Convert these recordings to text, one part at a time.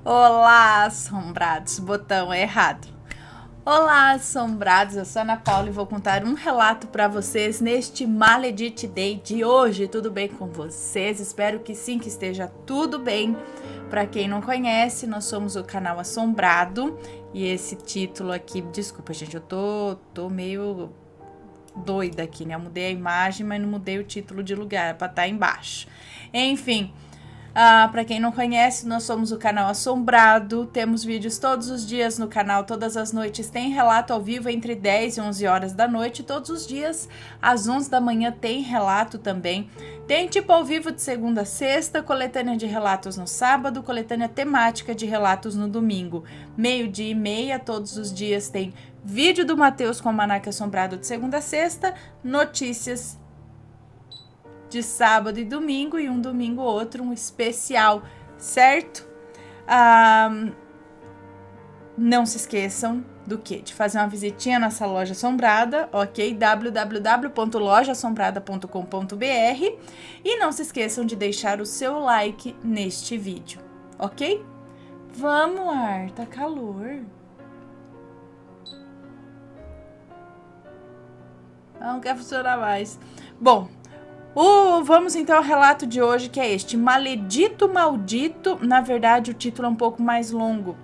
Olá, assombrados, botão errado. Olá, assombrados, eu sou a Ana Paula e vou contar um relato para vocês neste Maledite Day de hoje. Tudo bem com vocês? Espero que sim, que esteja tudo bem. Para quem não conhece, nós somos o canal Assombrado e esse título aqui, desculpa gente, eu tô meio doida aqui, né? Eu mudei a imagem, mas não mudei o título de lugar, para estar embaixo. Enfim... para quem não conhece, nós somos o canal Assombrado, temos vídeos todos os dias no canal, todas as noites tem relato ao vivo entre 10 e 11 horas da noite, todos os dias às 11 da manhã tem relato também, tem tipo ao vivo de segunda a sexta, coletânea de relatos no sábado, coletânea temática de relatos no domingo, 12:30 todos os dias tem vídeo do Matheus com o Almanaque Assombrado de segunda a sexta, notícias de sábado e domingo, e um domingo outro, um especial, certo? Não se esqueçam do quê? De fazer uma visitinha nessa loja assombrada, ok? www.lojaassombrada.com.br e não se esqueçam de deixar o seu like neste vídeo, ok? Vamos, ar, tá calor. Não quer funcionar mais. Bom, vamos então ao relato de hoje, que é este, Maledito Maldito. Na verdade, o título é um pouco mais longo,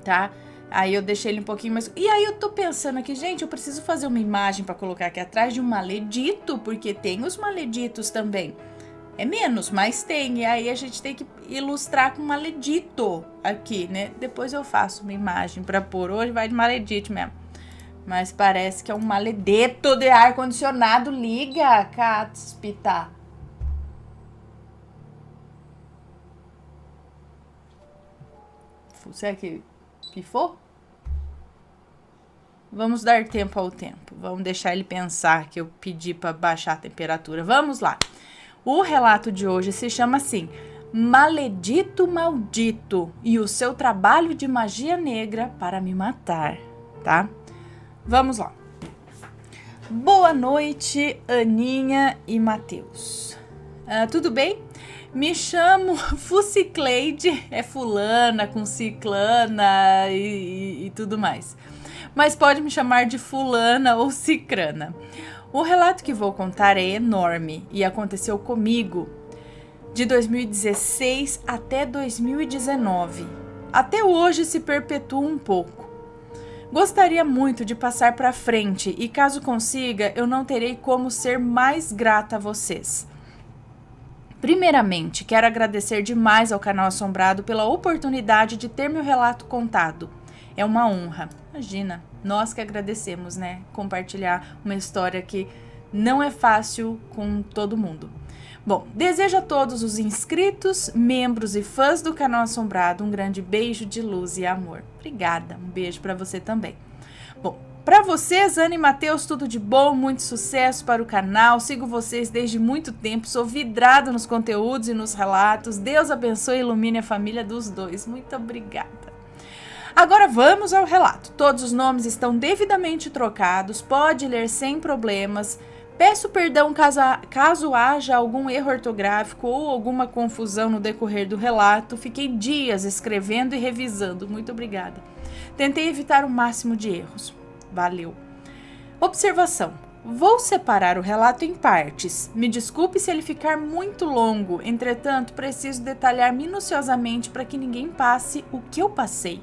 tá? Aí eu deixei ele um pouquinho mais... E aí eu tô pensando aqui, gente, eu preciso fazer uma imagem pra colocar aqui atrás de um maledito, porque tem os maleditos também. É menos, mas tem. E aí a gente tem que ilustrar com maledito aqui, né? Depois eu faço uma imagem pra pôr. Hoje vai de maledito mesmo. Mas parece que é um maledeto de ar-condicionado. Liga, Catspita. Será que pifou? Vamos dar tempo ao tempo. Vamos deixar ele pensar que eu pedi para baixar a temperatura. Vamos lá. O relato de hoje se chama assim: Maledito Maldito e o seu trabalho de magia negra para me matar, tá? Vamos lá. Boa noite, Aninha e Matheus. Tudo bem? Me chamo Fucicleide, é fulana com ciclana e tudo mais. Mas pode me chamar de fulana ou cicrana. O relato que vou contar é enorme e aconteceu comigo de 2016 até 2019. Até hoje se perpetua um pouco. Gostaria muito de passar para frente e caso consiga, eu não terei como ser mais grata a vocês. Primeiramente, quero agradecer demais ao canal Assombrado pela oportunidade de ter meu relato contado. É uma honra. Imagina, nós que agradecemos, né? Compartilhar uma história que não é fácil com todo mundo. Bom, desejo a todos os inscritos, membros e fãs do canal Assombrado um grande beijo de luz e amor. Obrigada, um beijo para você também. Bom, para vocês, Ana e Matheus, tudo de bom, muito sucesso para o canal. Sigo vocês desde muito tempo, sou vidrada nos conteúdos e nos relatos. Deus abençoe e ilumine a família dos dois. Muito obrigada. Agora vamos ao relato. Todos os nomes estão devidamente trocados, pode ler sem problemas. Peço perdão caso haja algum erro ortográfico ou alguma confusão no decorrer do relato. Fiquei dias escrevendo e revisando. Muito obrigada. Tentei evitar o máximo de erros. Valeu. Observação. Vou separar o relato em partes. Me desculpe se ele ficar muito longo. Entretanto, preciso detalhar minuciosamente para que ninguém passe o que eu passei.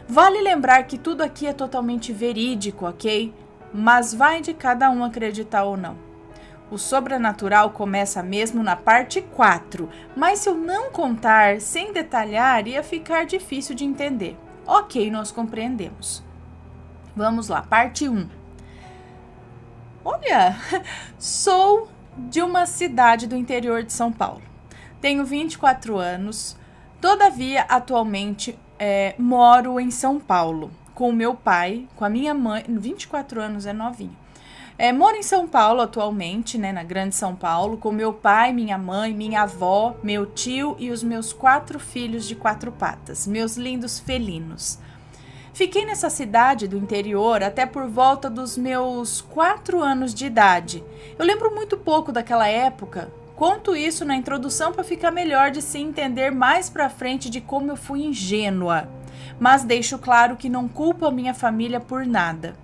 Vale lembrar que tudo aqui é totalmente verídico, ok? Mas vai de cada um acreditar ou não. O sobrenatural começa mesmo na parte 4, mas se eu não contar sem detalhar, ia ficar difícil de entender. Ok, nós compreendemos. Vamos lá, parte 1. Olha, sou de uma cidade do interior de São Paulo. Tenho 24 anos, todavia atualmente moro em São Paulo. Com o meu pai, com a minha mãe, 24 anos, é novinho. Moro em São Paulo atualmente, né, na Grande São Paulo, com meu pai, minha mãe, minha avó, meu tio e os meus 4 filhos de 4 patas, meus lindos felinos. Fiquei nessa cidade do interior até por volta dos meus 4 anos de idade. Eu lembro muito pouco daquela época, Conto isso na introdução para ficar melhor de se entender mais pra frente de como eu fui ingênua, mas deixo claro que não culpo a minha família por nada.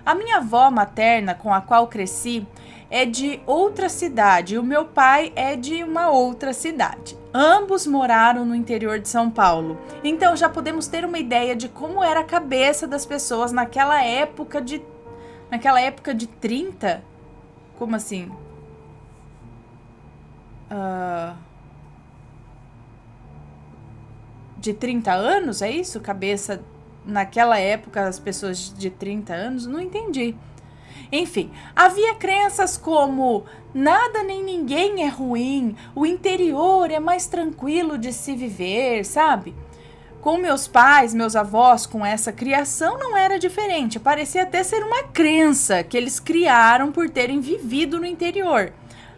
A minha avó materna, com a qual cresci, é de outra cidade e o meu pai é de uma outra cidade. Ambos moraram no interior de São Paulo, então já podemos ter uma ideia de como era a cabeça das pessoas naquela época de 30? Como assim? De 30 anos, é isso? Cabeça naquela época, as pessoas de 30 anos? Não entendi. Enfim, havia crenças como nada nem ninguém é ruim, o interior é mais tranquilo de se viver, sabe? Com meus pais, meus avós, com essa criação não era diferente. Parecia até ser uma crença que eles criaram por terem vivido no interior.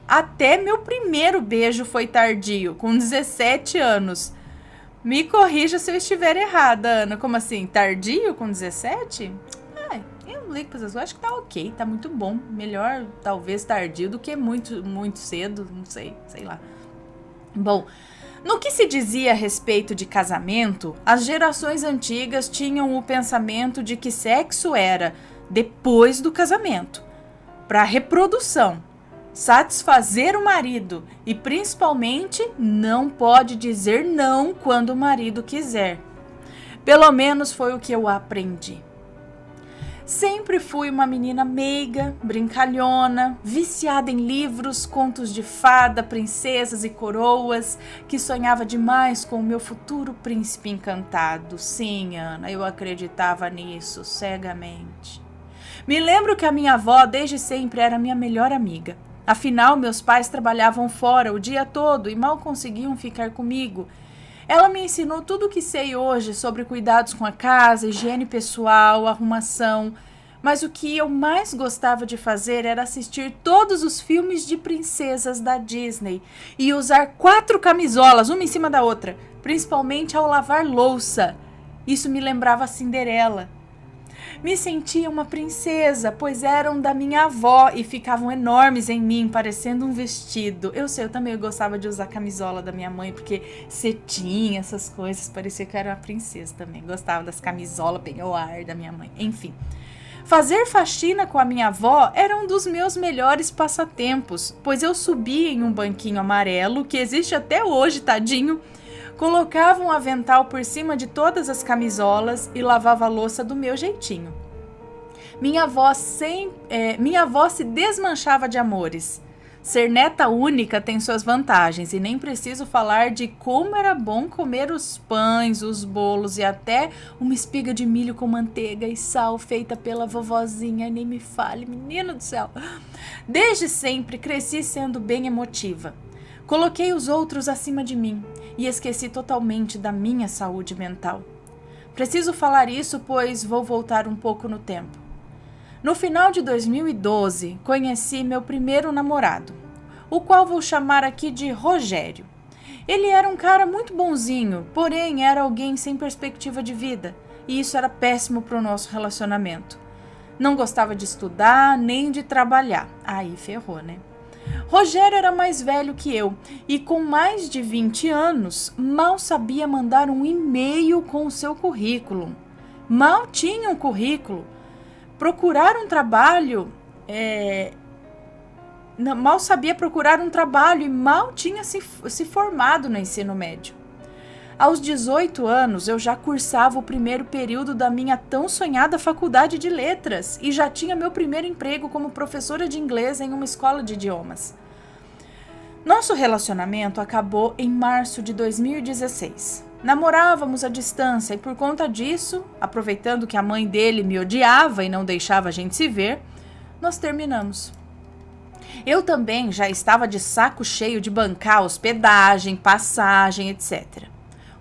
Até meu primeiro beijo foi tardio, com 17 anos. Me corrija se eu estiver errada, Ana. Como assim? Tardio com 17? Eu não ligo para essas coisas. Acho que tá ok, tá muito bom. Melhor, talvez, tardio do que muito, muito cedo. Não sei lá. Bom, no que se dizia a respeito de casamento, as gerações antigas tinham o pensamento de que sexo era depois do casamento, para reprodução, satisfazer o marido e, principalmente, não pode dizer não quando o marido quiser. Pelo menos foi o que eu aprendi. Sempre fui uma menina meiga, brincalhona, viciada em livros, contos de fada, princesas e coroas, que sonhava demais com o meu futuro príncipe encantado. Sim, Ana, eu acreditava nisso cegamente. Me lembro que a minha avó desde sempre era minha melhor amiga. Afinal, meus pais trabalhavam fora o dia todo e mal conseguiam ficar comigo. Ela me ensinou tudo o que sei hoje sobre cuidados com a casa, higiene pessoal, arrumação. Mas o que eu mais gostava de fazer era assistir todos os filmes de princesas da Disney e usar 4 camisolas, uma em cima da outra, principalmente ao lavar louça. Isso me lembrava a Cinderela. Me sentia uma princesa, pois eram da minha avó e ficavam enormes em mim, parecendo um vestido. Eu sei, eu também gostava de usar a camisola da minha mãe, porque cetim, essas coisas, parecia que eu era uma princesa também. Gostava das camisolas, penhoar da minha mãe, enfim. Fazer faxina com a minha avó era um dos meus melhores passatempos, pois eu subia em um banquinho amarelo, que existe até hoje, tadinho, colocava um avental por cima de todas as camisolas e lavava a louça do meu jeitinho. Minha avó se desmanchava de amores. Ser neta única tem suas vantagens e nem preciso falar de como era bom comer os pães, os bolos e até uma espiga de milho com manteiga e sal feita pela vovozinha. Nem me fale, menino do céu. Desde sempre cresci sendo bem emotiva. Coloquei os outros acima de mim e esqueci totalmente da minha saúde mental. Preciso falar isso, pois vou voltar um pouco no tempo. No final de 2012, conheci meu primeiro namorado, o qual vou chamar aqui de Rogério. Ele era um cara muito bonzinho, porém era alguém sem perspectiva de vida, e isso era péssimo para o nosso relacionamento. Não gostava de estudar nem de trabalhar. Aí ferrou, né? Rogério era mais velho que eu e com mais de 20 anos mal sabia mandar um e-mail com o seu currículo. Mal tinha um currículo. Procurar um trabalho, mal sabia procurar um trabalho e mal tinha se formado no ensino médio. Aos 18 anos, eu já cursava o primeiro período da minha tão sonhada faculdade de letras e já tinha meu primeiro emprego como professora de inglês em uma escola de idiomas. Nosso relacionamento acabou em março de 2016. Namorávamos à distância e por conta disso, aproveitando que a mãe dele me odiava e não deixava a gente se ver, nós terminamos. Eu também já estava de saco cheio de bancar hospedagem, passagem, etc.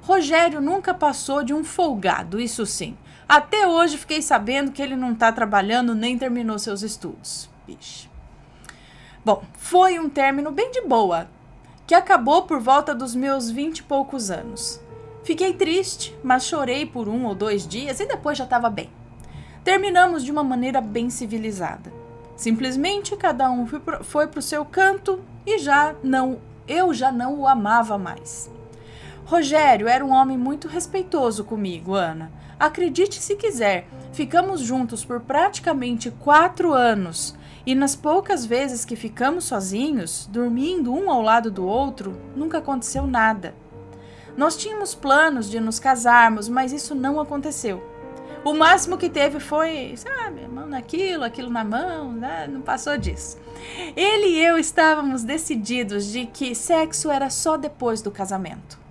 Rogério nunca passou de um folgado, isso sim. Até hoje fiquei sabendo que ele não está trabalhando nem terminou seus estudos. Bicho. Bom, foi um término bem de boa, que acabou por volta dos meus 20 e poucos anos. Fiquei triste, mas chorei por 1 ou 2 dias e depois já estava bem. Terminamos de uma maneira bem civilizada. Simplesmente cada um foi pro seu canto e eu já não o amava mais. Rogério era um homem muito respeitoso comigo, Ana. Acredite se quiser, ficamos juntos por praticamente 4 anos e nas poucas vezes que ficamos sozinhos, dormindo um ao lado do outro, nunca aconteceu nada. Nós tínhamos planos de nos casarmos, mas isso não aconteceu. O máximo que teve foi, sabe, mão naquilo, aquilo na mão, né? Não passou disso. Ele e eu estávamos decididos de que sexo era só depois do casamento.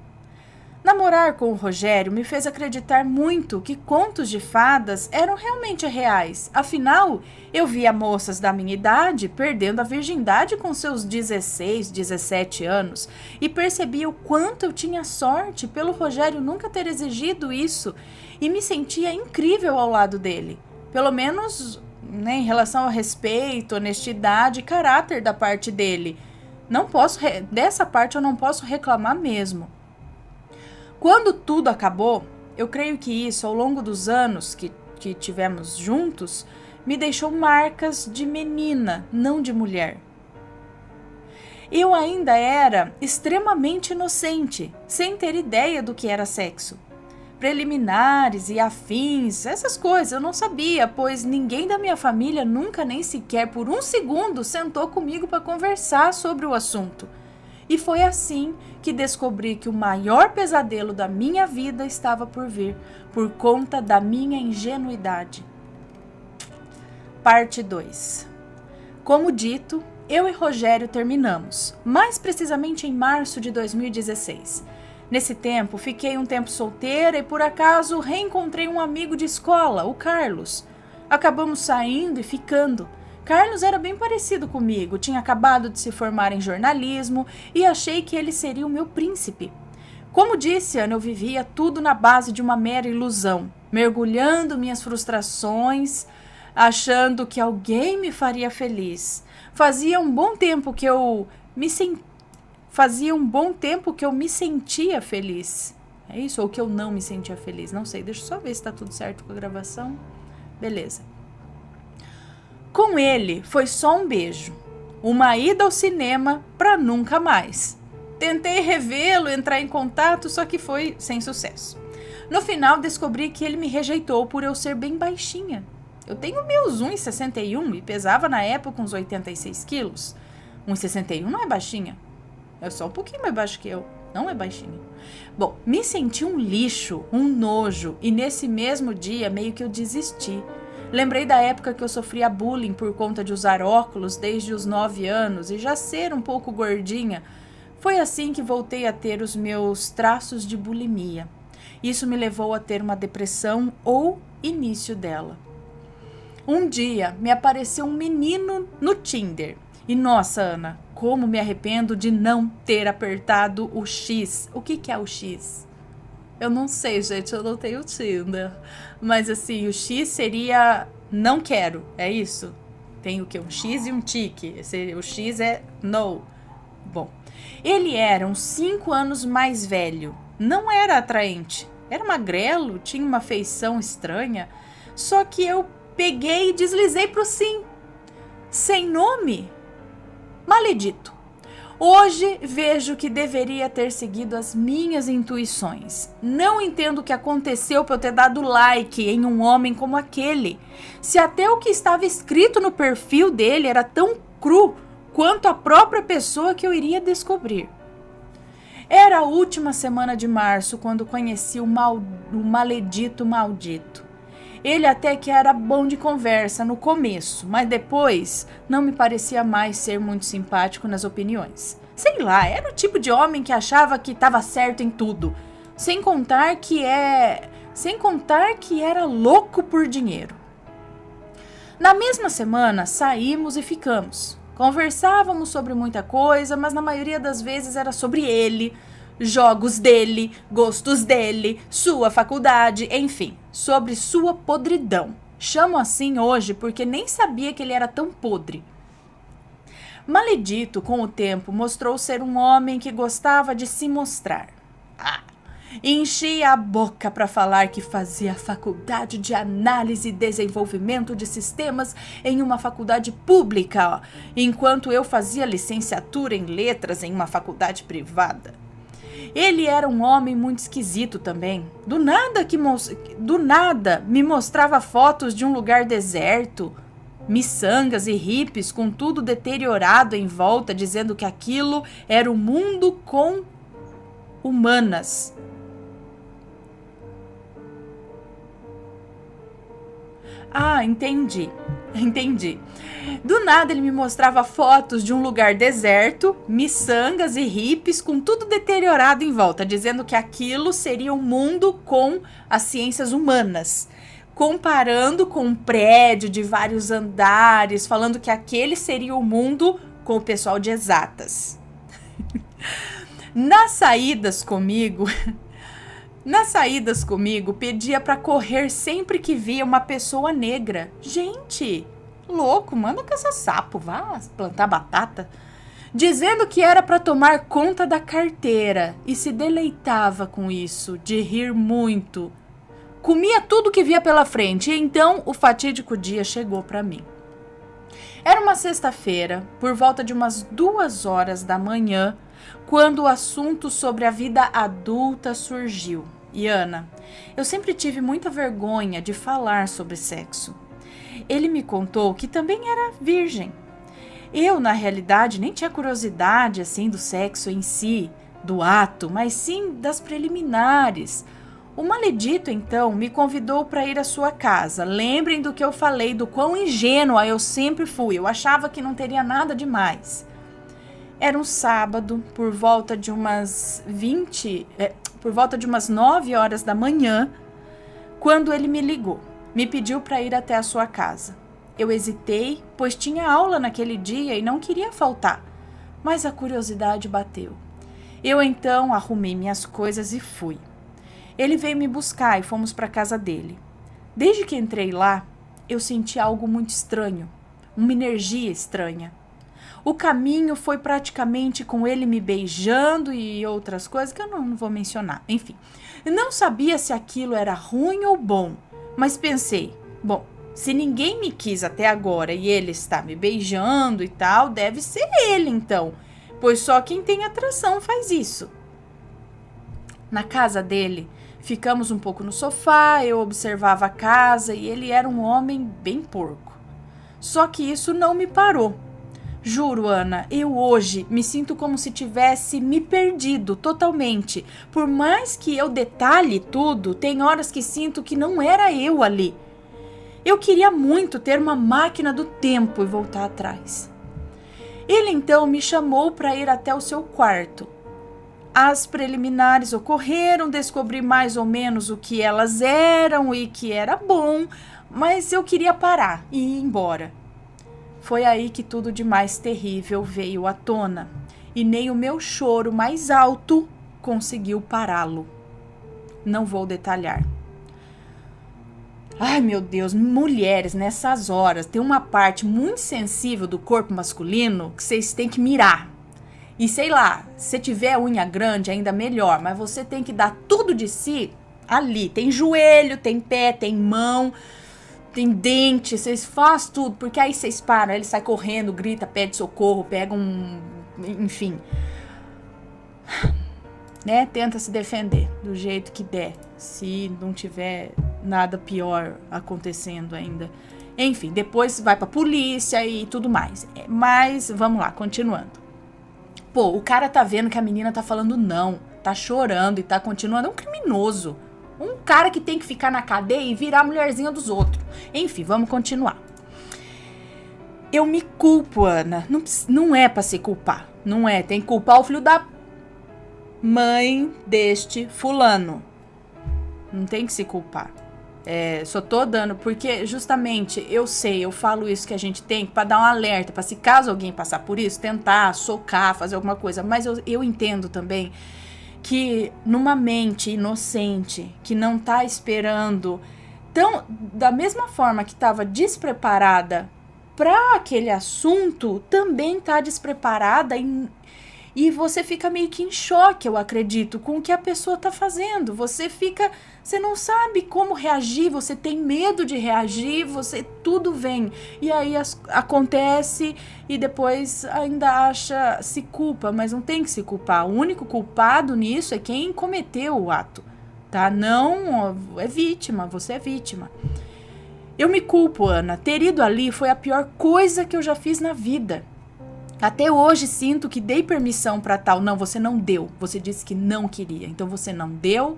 Namorar com o Rogério me fez acreditar muito que contos de fadas eram realmente reais. Afinal, eu via moças da minha idade perdendo a virgindade com seus 16, 17 anos e percebia o quanto eu tinha sorte pelo Rogério nunca ter exigido isso e me sentia incrível ao lado dele. Pelo menos, né, em relação ao respeito, honestidade e caráter da parte dele. Dessa parte eu não posso reclamar mesmo. Quando tudo acabou, eu creio que isso, ao longo dos anos que tivemos juntos, me deixou marcas de menina, não de mulher. Eu ainda era extremamente inocente, sem ter ideia do que era sexo. Preliminares e afins, essas coisas eu não sabia, pois ninguém da minha família nunca nem sequer por um segundo sentou comigo para conversar sobre o assunto. E foi assim que descobri que o maior pesadelo da minha vida estava por vir, por conta da minha ingenuidade. Parte 2. Como dito, eu e Rogério terminamos, mais precisamente em março de 2016. Nesse tempo, fiquei um tempo solteira e por acaso reencontrei um amigo de escola, o Carlos. Acabamos saindo e ficando. Carlos era bem parecido comigo, tinha acabado de se formar em jornalismo e achei que ele seria o meu príncipe. Como disse, Ana, eu vivia tudo na base de uma mera ilusão, mergulhando minhas frustrações, achando que alguém me faria feliz. Fazia um bom tempo que eu me sentia feliz. É isso? Ou que eu não me sentia feliz? Não sei, deixa eu só ver se está tudo certo com a gravação. Beleza. Com ele, foi só um beijo. Uma ida ao cinema para nunca mais. Tentei revê-lo, entrar em contato, só que foi sem sucesso. No final, descobri que ele me rejeitou por eu ser bem baixinha. Eu tenho meus 1,61 e pesava na época uns 86 quilos. 1,61 não é baixinha. É só um pouquinho mais baixo que eu. Não é baixinha. Bom, me senti um lixo, um nojo, e nesse mesmo dia meio que eu desisti. Lembrei da época que eu sofria bullying por conta de usar óculos desde os 9 anos e já ser um pouco gordinha. Foi assim que voltei a ter os meus traços de bulimia. Isso me levou a ter uma depressão ou início dela. Um dia me apareceu um menino no Tinder. E nossa, Ana, como me arrependo de não ter apertado o X. O que é o X? Eu não sei, gente, eu não tenho Tinder. Mas assim, o X seria não quero, é isso? Tem o quê? Um X e um tique. O X é no. Bom, ele era uns 5 anos mais velho. Não era atraente. Era magrelo, tinha uma feição estranha. Só que eu peguei e deslizei pro sim. Sem nome? Maledito. Hoje vejo que deveria ter seguido as minhas intuições. Não entendo o que aconteceu para eu ter dado like em um homem como aquele. Se até o que estava escrito no perfil dele era tão cru quanto a própria pessoa que eu iria descobrir. Era a última semana de março quando conheci o maledito maldito. Ele até que era bom de conversa no começo, mas depois não me parecia mais ser muito simpático nas opiniões. Sei lá, era o tipo de homem que achava que estava certo em tudo, sem contar que era louco por dinheiro. Na mesma semana, saímos e ficamos. Conversávamos sobre muita coisa, mas na maioria das vezes era sobre ele, jogos dele, gostos dele, sua faculdade, enfim, sobre sua podridão. Chamo assim hoje porque nem sabia que ele era tão podre. Maledito, com o tempo, mostrou ser um homem que gostava de se mostrar. Enchia a boca para falar que fazia faculdade de análise e desenvolvimento de sistemas em uma faculdade pública, enquanto eu fazia licenciatura em letras em uma faculdade privada. Ele era um homem muito esquisito também. Do nada me mostrava fotos de um lugar deserto, miçangas e hippies com tudo deteriorado em volta, dizendo que aquilo era o mundo com humanas. Ah, entendi. Do nada ele me mostrava fotos de um lugar deserto, miçangas e hippies com tudo deteriorado em volta, dizendo que aquilo seria um mundo com as ciências humanas. Comparando com um prédio de vários andares, falando que aquele seria o mundo com o pessoal de exatas. Nas saídas comigo, pedia pra correr sempre que via uma pessoa negra. Gente, louco, manda caçar sapo, vá plantar batata. Dizendo que era pra tomar conta da carteira e se deleitava com isso, de rir muito. Comia tudo que via pela frente e então o fatídico dia chegou pra mim. Era uma sexta-feira, por volta de umas 2 horas da manhã, quando o assunto sobre a vida adulta surgiu. E Ana, eu sempre tive muita vergonha de falar sobre sexo. Ele me contou que também era virgem. Eu, na realidade, nem tinha curiosidade assim do sexo em si, do ato, mas sim das preliminares. O maledito, então, me convidou para ir à sua casa. Lembrem do que eu falei, do quão ingênua eu sempre fui. Eu achava que não teria nada demais. Era um sábado, por volta de umas 9 horas da manhã, quando ele me ligou. Me pediu para ir até a sua casa. Eu hesitei, pois tinha aula naquele dia e não queria faltar. Mas a curiosidade bateu. Eu, então, arrumei minhas coisas e fui. Ele veio me buscar e fomos para a casa dele. Desde que entrei lá, eu senti algo muito estranho, uma energia estranha. O caminho foi praticamente com ele me beijando e outras coisas que eu não vou mencionar. Enfim, não sabia se aquilo era ruim ou bom, mas pensei, bom, se ninguém me quis até agora e ele está me beijando e tal, deve ser ele então, pois só quem tem atração faz isso. Na casa dele, ficamos um pouco no sofá, eu observava a casa e ele era um homem bem porco. Só que isso não me parou. Juro, Ana, eu hoje me sinto como se tivesse me perdido totalmente. Por mais que eu detalhe tudo, tem horas que sinto que não era eu ali. Eu queria muito ter uma máquina do tempo e voltar atrás. Ele então me chamou para ir até o seu quarto. As preliminares ocorreram, descobri mais ou menos o que elas eram e que era bom, mas eu queria parar e ir embora. Foi aí que tudo de mais terrível veio à tona, e nem o meu choro mais alto conseguiu pará-lo. Não vou detalhar. Ai, meu Deus, mulheres, nessas horas, tem uma parte muito sensível do corpo masculino que vocês têm que mirar. E sei lá, se tiver unha grande, ainda melhor, mas você tem que dar tudo de si ali. Tem joelho, tem pé, tem mão, tem dente, vocês fazem tudo, porque aí vocês param, ele sai correndo, grita, pede socorro, pega enfim. Né? Tenta se defender do jeito que der, se não tiver nada pior acontecendo ainda. Enfim, depois vai pra polícia e tudo mais. Mas, vamos lá, continuando. Pô, o cara tá vendo que a menina tá falando não, tá chorando e tá continuando. É um criminoso. Um cara que tem que ficar na cadeia e virar a mulherzinha dos outros. Enfim, vamos continuar. Eu me culpo, Ana. Não é pra se culpar. Não é. Tem que culpar o filho da mãe deste fulano. Não tem que se culpar. Só tô dando, porque justamente eu falo isso que a gente tem pra dar um alerta, pra se caso alguém passar por isso, tentar socar, fazer alguma coisa. Mas eu entendo também que numa mente inocente, que não tá esperando, então, da mesma forma que tava despreparada pra aquele assunto, também tá despreparada E você fica meio que em choque, eu acredito, com o que a pessoa tá fazendo. Você não sabe como reagir, você tem medo de reagir, tudo vem. E aí acontece e depois ainda se culpa, mas não tem que se culpar. O único culpado nisso é quem cometeu o ato, tá? Não é vítima, você é vítima. Eu me culpo, Ana. Ter ido ali foi a pior coisa que eu já fiz na vida. Até hoje sinto que dei permissão para tal. Não, você não deu. Você disse que não queria. Então você não deu.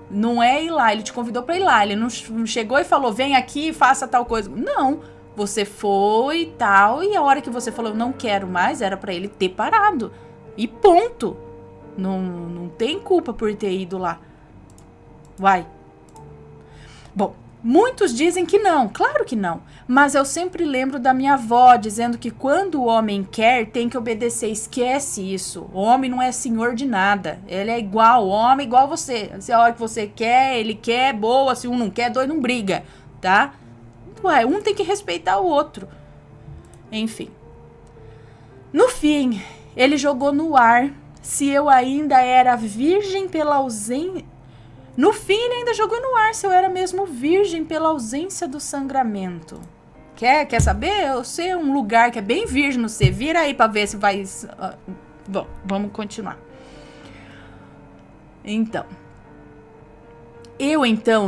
Não é ir lá. Ele te convidou para ir lá. Ele não chegou e falou, vem aqui e faça tal coisa. Não. Você foi e tal. E a hora que você falou, não quero mais, era para ele ter parado. E ponto. Não tem culpa por ter ido lá. Vai. Bom. Muitos dizem que não, claro que não, mas eu sempre lembro da minha avó dizendo que quando o homem quer, tem que obedecer, esquece isso, o homem não é senhor de nada, ele é igual, o homem é igual a você, se a hora que você quer, ele quer, boa, se um não quer, dois não briga, tá? Ué, um tem que respeitar o outro, enfim. No fim, ele jogou no ar se eu ainda era virgem pela ausência. No fim, ele ainda jogou no ar se eu era mesmo virgem pela ausência do sangramento. Quer saber? Eu sei um lugar que é bem virgem no C. Vira aí pra ver se vai... Bom, vamos continuar. Então,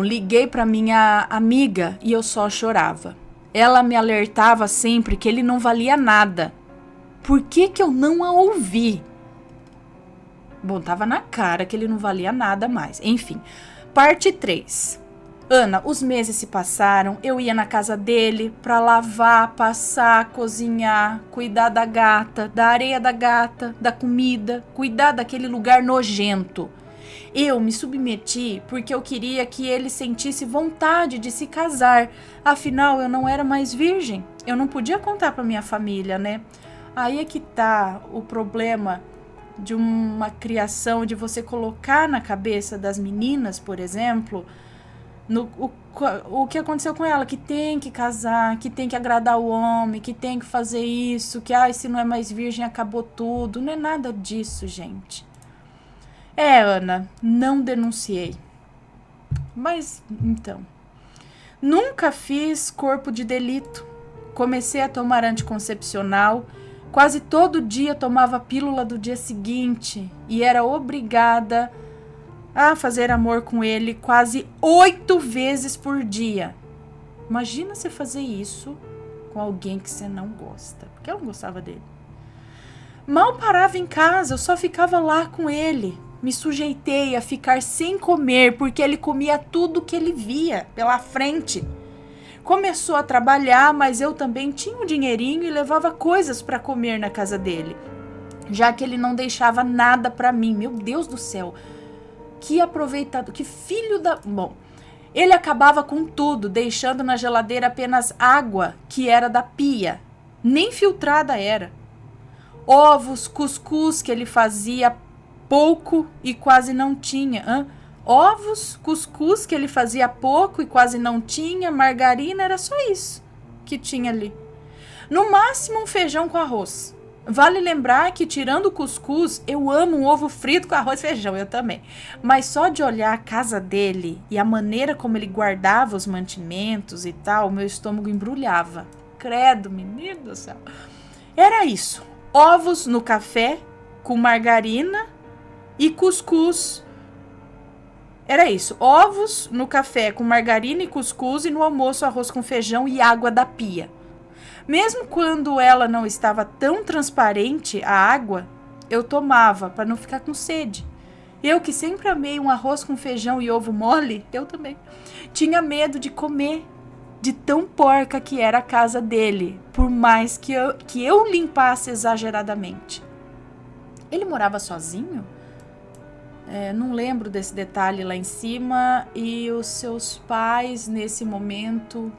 liguei pra minha amiga e eu só chorava. Ela me alertava sempre que ele não valia nada. Por que eu não a ouvi? Bom, tava na cara que ele não valia nada mais. Enfim, parte 3. Ana, os meses se passaram, eu ia na casa dele pra lavar, passar, cozinhar, cuidar da gata, da areia da gata, da comida, cuidar daquele lugar nojento. Eu me submeti porque eu queria que ele sentisse vontade de se casar. Afinal, eu não era mais virgem. Eu não podia contar pra minha família, né? Aí é que tá o problema de uma criação, de você colocar na cabeça das meninas, por exemplo, o que aconteceu com ela, que tem que casar, que tem que agradar o homem, que tem que fazer isso, que se não é mais virgem acabou tudo. Não é nada disso, gente. Ana, não denunciei. Mas, então, nunca fiz corpo de delito. Comecei a tomar anticoncepcional. Quase todo dia tomava a pílula do dia seguinte e era obrigada a fazer amor com ele quase 8 vezes por dia. Imagina você fazer isso com alguém que você não gosta, porque eu não gostava dele. Mal parava em casa, eu só ficava lá com ele. Me sujeitei a ficar sem comer porque ele comia tudo que ele via pela frente. Começou a trabalhar, mas eu também tinha um dinheirinho e levava coisas para comer na casa dele, já que ele não deixava nada para mim. Meu Deus do céu, que aproveitado, que filho da... Bom, ele acabava com tudo, deixando na geladeira apenas água, que era da pia, nem filtrada era. Ovos, cuscuz que ele fazia pouco e quase não tinha, ovos, cuscuz que ele fazia pouco e quase não tinha, margarina, era só isso que tinha ali. No máximo um feijão com arroz. Vale lembrar que, tirando o cuscuz, eu amo um ovo frito com arroz e feijão, eu também. Mas só de olhar a casa dele e a maneira como ele guardava os mantimentos e tal, meu estômago embrulhava. Credo, menino do céu. Era isso. Ovos no café com margarina e cuscuz. Era isso, ovos no café com margarina e cuscuz e no almoço arroz com feijão e água da pia. Mesmo quando ela não estava tão transparente, a água, eu tomava para não ficar com sede. Eu que sempre amei um arroz com feijão e ovo mole, eu também, tinha medo de comer, de tão porca que era a casa dele, por mais que eu limpasse exageradamente. Ele morava sozinho? Não lembro desse detalhe lá em cima. E os seus pais nesse momento...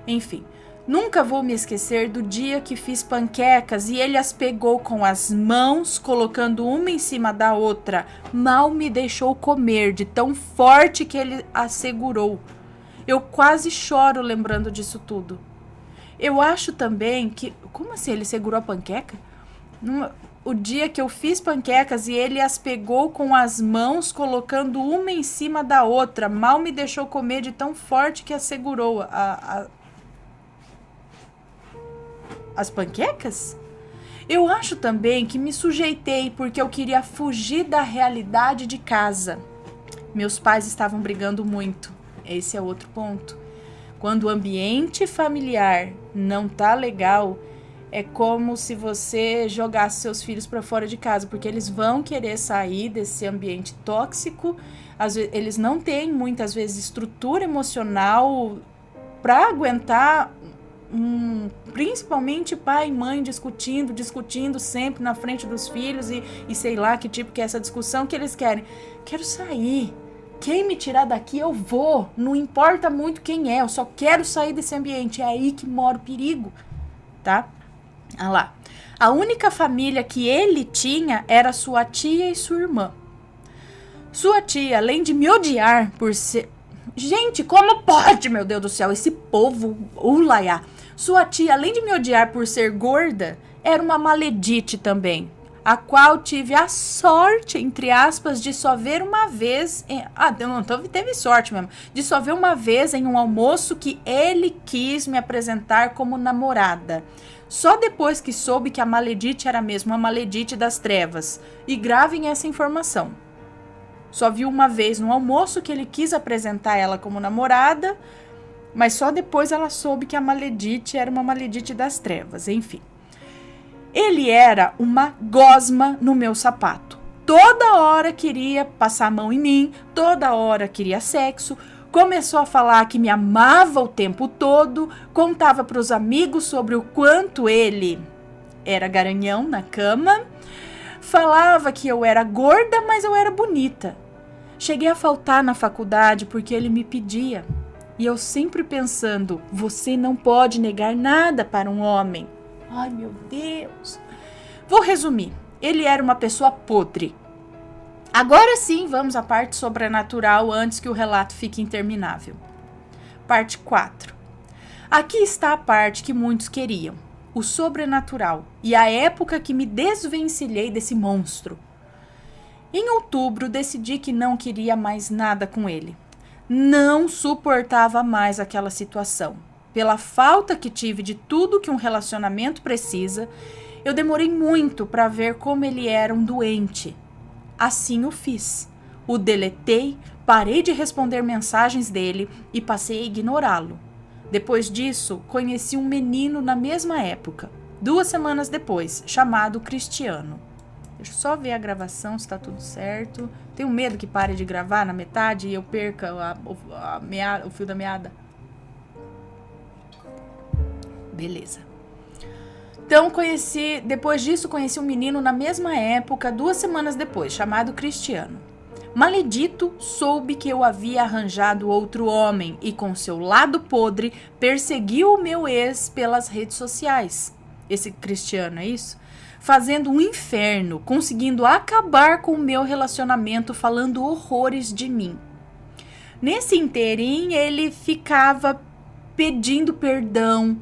Enfim, nunca vou me esquecer do dia que fiz panquecas e ele as pegou com as mãos, colocando uma em cima da outra. Mal me deixou comer, de tão forte que ele as segurou. Eu quase choro lembrando disso tudo. Eu acho também que... Como assim? Ele segurou a panqueca? o dia que eu fiz panquecas e ele as pegou com as mãos, colocando uma em cima da outra. Mal me deixou comer de tão forte que assegurou as panquecas? Eu acho também que me sujeitei porque eu queria fugir da realidade de casa. Meus pais estavam brigando muito. Esse é outro ponto. Quando o ambiente familiar não tá legal, é como se você jogasse seus filhos para fora de casa, porque eles vão querer sair desse ambiente tóxico. Às vezes, eles não têm muitas vezes estrutura emocional para aguentar, principalmente pai e mãe discutindo sempre na frente dos filhos e sei lá que tipo que é essa discussão que eles querem. Quero sair. Quem me tirar daqui eu vou. Não importa muito quem é, eu só quero sair desse ambiente. É aí que mora o perigo, tá? Ah lá. A única família que ele tinha era sua tia e sua irmã. Sua tia, além de me odiar por ser... Gente, como pode, meu Deus do céu, esse povo, ulaiá. Sua tia, além de me odiar por ser gorda, era uma maledite também, a qual tive a sorte, entre aspas, de só ver uma vez... teve sorte mesmo. De só ver uma vez em um almoço que ele quis me apresentar como namorada. Só depois que soube que a maledite era mesmo a maledite das trevas. E gravem essa informação. Só vi uma vez no almoço que ele quis apresentar ela como namorada, mas só depois ela soube que a maledite era uma maledite das trevas. Enfim. Ele era uma gosma no meu sapato. Toda hora queria passar a mão em mim, toda hora queria sexo. Começou a falar que me amava o tempo todo, contava para os amigos sobre o quanto ele era garanhão na cama. Falava que eu era gorda, mas eu era bonita. Cheguei a faltar na faculdade porque ele me pedia. E eu sempre pensando, você não pode negar nada para um homem. Ai, meu Deus. Vou resumir. Ele era uma pessoa podre. Agora sim, vamos à parte sobrenatural antes que o relato fique interminável. Parte 4. Aqui está a parte que muitos queriam. O sobrenatural e a época que me desvencilhei desse monstro. Em outubro, decidi que não queria mais nada com ele. Não suportava mais aquela situação. Pela falta que tive de tudo que um relacionamento precisa, eu demorei muito para ver como ele era um doente. Assim o fiz. O deletei, parei de responder mensagens dele e passei a ignorá-lo. Depois disso, conheci um menino na mesma época, 2 semanas depois, chamado Cristiano. Deixa eu só ver a gravação se tá tudo certo. Tenho medo que pare de gravar na metade e eu perca o fio da meada. Beleza. Então, depois disso, conheci um menino na mesma época, 2 semanas depois, chamado Cristiano. Maledito, soube que eu havia arranjado outro homem e, com seu lado podre, perseguiu o meu ex pelas redes sociais. Esse Cristiano, é isso? Fazendo um inferno, conseguindo acabar com o meu relacionamento, falando horrores de mim. Nesse inteirinho, ele ficava pedindo perdão,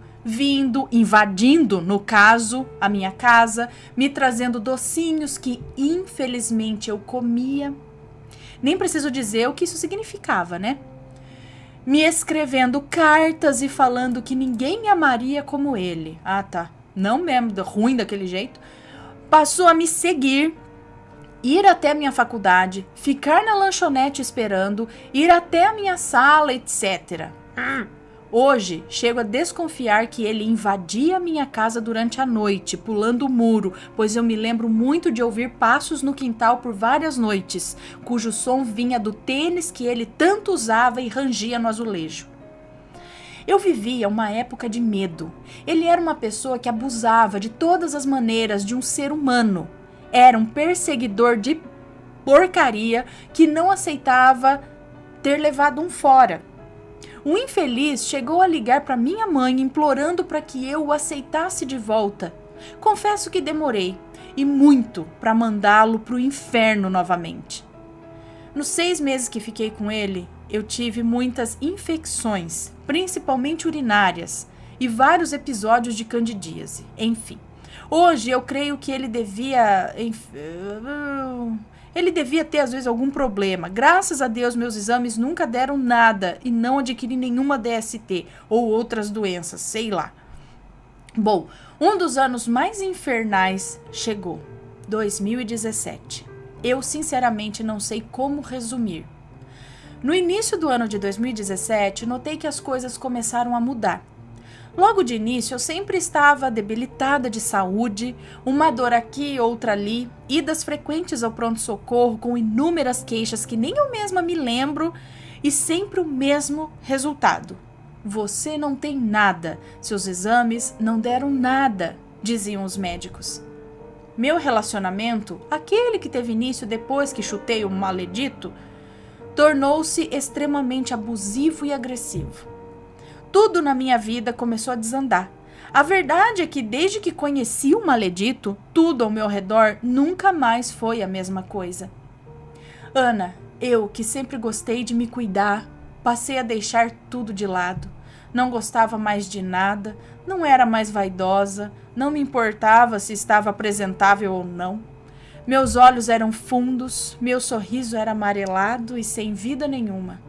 invadindo, no caso, a minha casa, me trazendo docinhos que, infelizmente, eu comia. Nem preciso dizer o que isso significava, né? Me escrevendo cartas e falando que ninguém me amaria como ele. Ah, tá. Não mesmo, ruim daquele jeito. Passou a me seguir, ir até a minha faculdade, ficar na lanchonete esperando, ir até a minha sala, etc. Hoje, chego a desconfiar que ele invadia a minha casa durante a noite, pulando o muro, pois eu me lembro muito de ouvir passos no quintal por várias noites, cujo som vinha do tênis que ele tanto usava e rangia no azulejo. Eu vivia uma época de medo. Ele era uma pessoa que abusava de todas as maneiras de um ser humano. Era um perseguidor de porcaria que não aceitava ter levado um fora. O infeliz chegou a ligar para minha mãe implorando para que eu o aceitasse de volta. Confesso que demorei, e muito, para mandá-lo para o inferno novamente. Nos 6 meses que fiquei com ele, eu tive muitas infecções, principalmente urinárias, e vários episódios de candidíase. Enfim, Hoje eu creio que ele devia ter, às vezes, algum problema. Graças a Deus, meus exames nunca deram nada e não adquiri nenhuma DST ou outras doenças, sei lá. Bom, um dos anos mais infernais chegou, 2017. Eu, sinceramente, não sei como resumir. No início do ano de 2017, notei que as coisas começaram a mudar. Logo de início, eu sempre estava debilitada de saúde, uma dor aqui, outra ali, idas frequentes ao pronto-socorro com inúmeras queixas que nem eu mesma me lembro e sempre o mesmo resultado. Você não tem nada, seus exames não deram nada, diziam os médicos. Meu relacionamento, aquele que teve início depois que chutei o maledito, tornou-se extremamente abusivo e agressivo. Tudo na minha vida começou a desandar. A verdade é que desde que conheci o maledito, tudo ao meu redor nunca mais foi a mesma coisa. Ana, eu que sempre gostei de me cuidar, passei a deixar tudo de lado. Não gostava mais de nada, não era mais vaidosa, não me importava se estava apresentável ou não. Meus olhos eram fundos, meu sorriso era amarelado e sem vida nenhuma.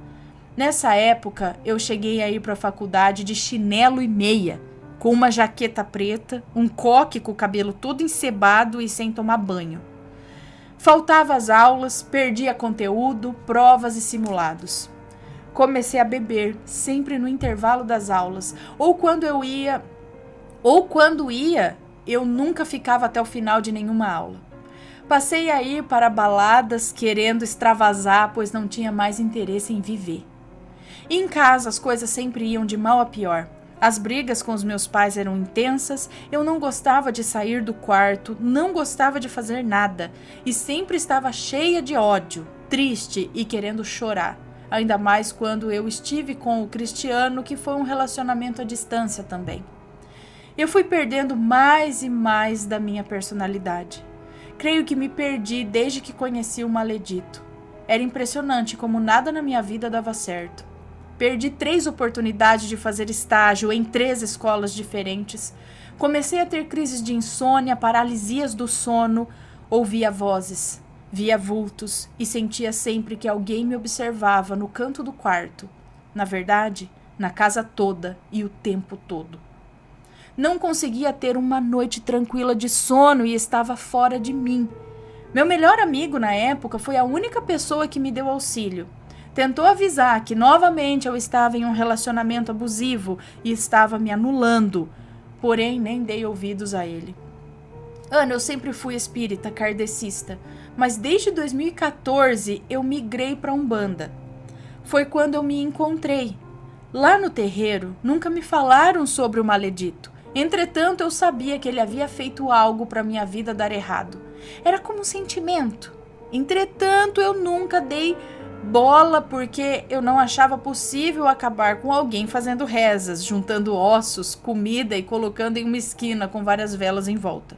Nessa época, eu cheguei a ir para a faculdade de chinelo e meia, com uma jaqueta preta, um coque com o cabelo todo encebado e sem tomar banho. Faltava às aulas, perdia conteúdo, provas e simulados. Comecei a beber, sempre no intervalo das aulas, ou quando ia, eu nunca ficava até o final de nenhuma aula. Passei a ir para baladas querendo extravasar, pois não tinha mais interesse em viver. Em casa, as coisas sempre iam de mal a pior. As brigas com os meus pais eram intensas, eu não gostava de sair do quarto, não gostava de fazer nada e sempre estava cheia de ódio, triste e querendo chorar. Ainda mais quando eu estive com o Cristiano, que foi um relacionamento à distância também. Eu fui perdendo mais e mais da minha personalidade. Creio que me perdi desde que conheci o maledito. Era impressionante como nada na minha vida dava certo. Perdi 3 oportunidades de fazer estágio em 3 escolas diferentes. Comecei a ter crises de insônia, paralisias do sono, ouvia vozes, via vultos e sentia sempre que alguém me observava no canto do quarto. Na verdade, na casa toda e o tempo todo. Não conseguia ter uma noite tranquila de sono e estava fora de mim. Meu melhor amigo na época foi a única pessoa que me deu auxílio. Tentou avisar que novamente eu estava em um relacionamento abusivo e estava me anulando, porém nem dei ouvidos a ele. Ana, eu sempre fui espírita, kardecista, mas desde 2014 eu migrei para Umbanda. Foi quando eu me encontrei. Lá no terreiro, nunca me falaram sobre o maledito. Entretanto, eu sabia que ele havia feito algo para minha vida dar errado. Era como um sentimento. Entretanto, eu nunca dei bola porque eu não achava possível acabar com alguém fazendo rezas, juntando ossos, comida e colocando em uma esquina com várias velas em volta.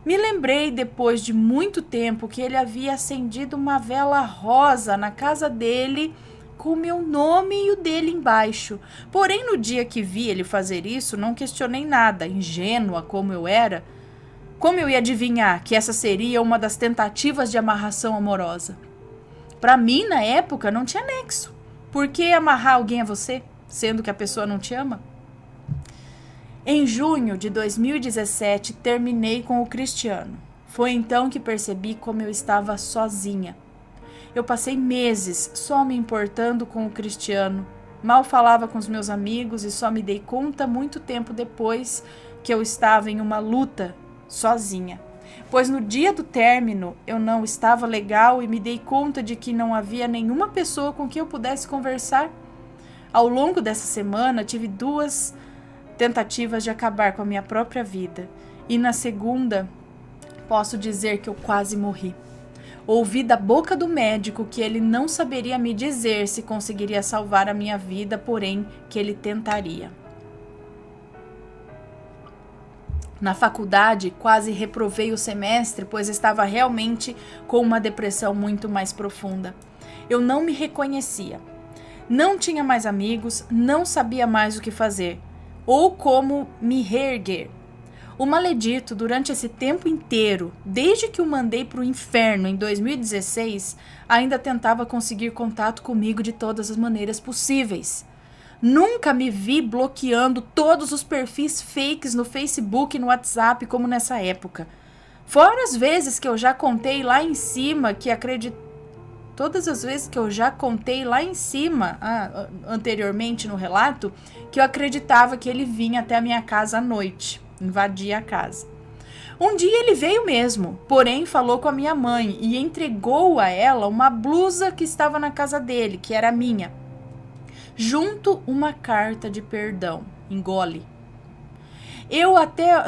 Me lembrei depois de muito tempo que ele havia acendido uma vela rosa na casa dele com o meu nome e o dele embaixo. Porém, no dia que vi ele fazer isso, não questionei nada, ingênua como eu era. Como eu ia adivinhar que essa seria uma das tentativas de amarração amorosa? Para mim, na época, não tinha nexo. Por que amarrar alguém a você, sendo que a pessoa não te ama? Em junho de 2017, terminei com o Cristiano. Foi então que percebi como eu estava sozinha. Eu passei meses só me importando com o Cristiano. Mal falava com os meus amigos e só me dei conta muito tempo depois que eu estava em uma luta sozinha. Pois no dia do término eu não estava legal e me dei conta de que não havia nenhuma pessoa com quem eu pudesse conversar. Ao longo dessa semana tive 2 tentativas de acabar com a minha própria vida e na segunda posso dizer que eu quase morri. Ouvi da boca do médico que ele não saberia me dizer se conseguiria salvar a minha vida, porém que ele tentaria. Na faculdade, quase reprovei o semestre, pois estava realmente com uma depressão muito mais profunda. Eu não me reconhecia. Não tinha mais amigos, não sabia mais o que fazer, ou como me reerguer. O maledito, durante esse tempo inteiro, desde que o mandei para o inferno em 2016, ainda tentava conseguir contato comigo de todas as maneiras possíveis. Nunca me vi bloqueando todos os perfis fakes no Facebook e no WhatsApp como nessa época. Fora as vezes que eu já contei lá em cima que Todas as vezes que eu já contei lá em cima, anteriormente no relato, que eu acreditava que ele vinha até a minha casa à noite, invadia a casa. Um dia ele veio mesmo, porém falou com a minha mãe e entregou a ela uma blusa que estava na casa dele, que era minha, junto uma carta de perdão. Engole. Eu até...